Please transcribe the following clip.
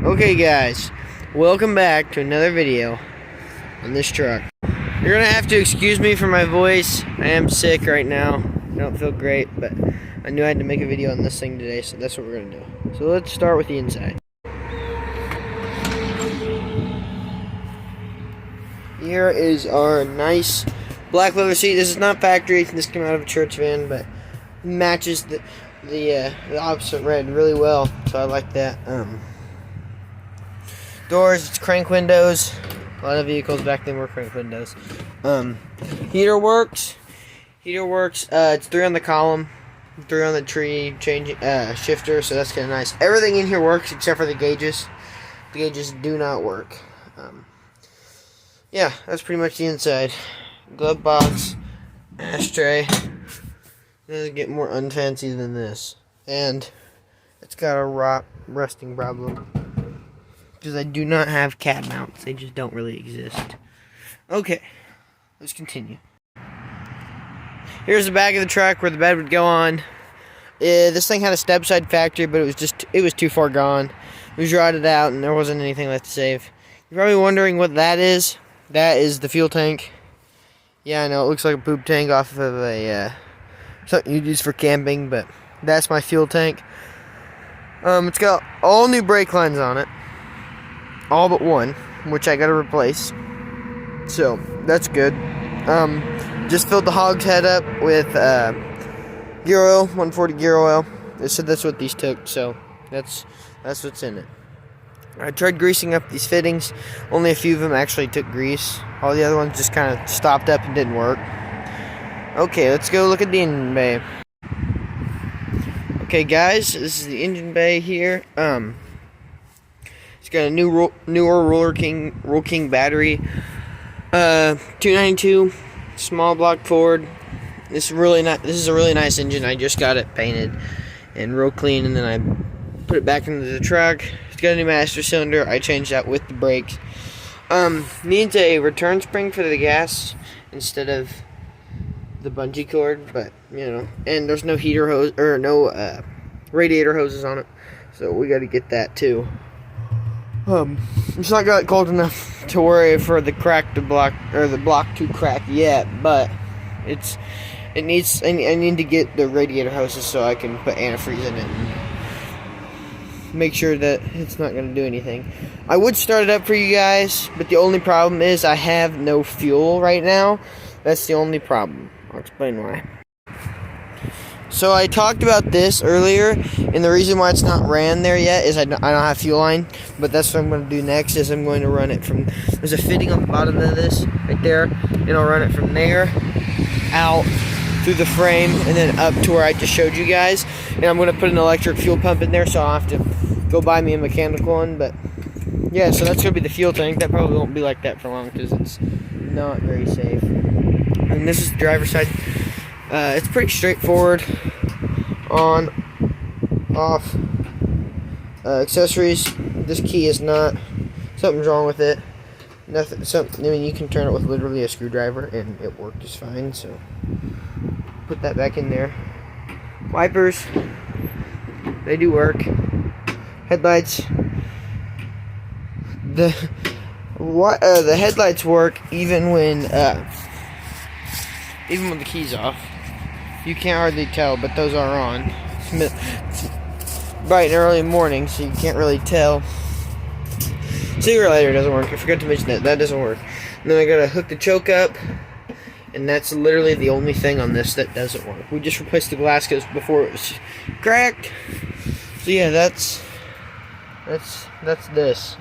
Okay guys, welcome back to another video on this truck. You're gonna have to excuse me for my voice. I am sick right now. I don't feel great, but I knew I had to make a video on this thing today, so that's what we're gonna do. So let's start with the inside. Here is our nice black leather seat. This is not factory. This came out of a church van, but matches the opposite red really well, so I like that. Doors, it's crank windows. A lot of vehicles back then were crank windows. Heater works. It's 3 on the column, 3 on the tree changing shifter, so that's kind of nice. Everything in here works except for the gauges. The gauges do not work. Yeah, that's pretty much the inside. Glove box, ashtray. It doesn't get more unfancy than this. And it's got a rusting problem, because I do not have cab mounts. They just don't really exist. Okay, let's continue. Here's the back of the truck where the bed would go on. This thing had a step side factory, but it was too far gone. It was rotted out, and there wasn't anything left to save. You're probably wondering what that is. That is the fuel tank. Yeah, I know, it looks like a poop tank off of a something you'd use for camping, but that's my fuel tank. It's got all new brake lines on it. All but one, which I gotta replace. So, that's good. Just filled the hogshead up with gear oil, 140 gear oil. They said that's what these took, so that's what's in it. I tried greasing up these fittings. Only a few of them actually took grease. All the other ones just kind of stopped up and didn't work. Okay, let's go look at the engine bay. Okay, guys, this is the engine bay here. It's got a newer Roller King battery. 292, small block Ford. This is a really nice engine. I just got it painted and real clean, and then I put it back into the truck. It's got a new master cylinder. I changed that with the brakes. Needs a return spring for the gas instead of the bungee cord, but you know, and there's no heater hose or no radiator hoses on it, so we got to get that too. It's not got cold enough to worry for the block to crack yet, but I need to get the radiator hoses so I can put antifreeze in it and make sure that it's not going to do anything. I would start it up for you guys, but the only problem is I have no fuel right now. That's the only problem. I'll explain why. So I talked about this earlier, and the reason why it's not ran there yet is I don't have fuel line, but that's what I'm going to do next. Is I'm going to run it from, there's a fitting on the bottom of this right there, and I'll run it from there out through the frame and then up to where I just showed you guys, and I'm going to put an electric fuel pump in there, so I'll have to go buy me a mechanical one. But yeah, so that's going to be the fuel tank. That probably won't be like that for long because it's not very safe. And this is the driver's side. It's pretty straightforward. On, off, accessories. This key is not, something's wrong with it. I mean, you can turn it with literally a screwdriver and it worked just fine, so put that back in there. Wipers, they do work. Headlights, the headlights work even when the key's off. You can't hardly tell, but those are on. It's bright and early morning, so you can't really tell. Cigarette lighter doesn't work. I forgot to mention that. That doesn't work. And then I gotta hook the choke up, and that's literally the only thing on this that doesn't work. We just replaced the glass because before it was cracked. So yeah, that's this.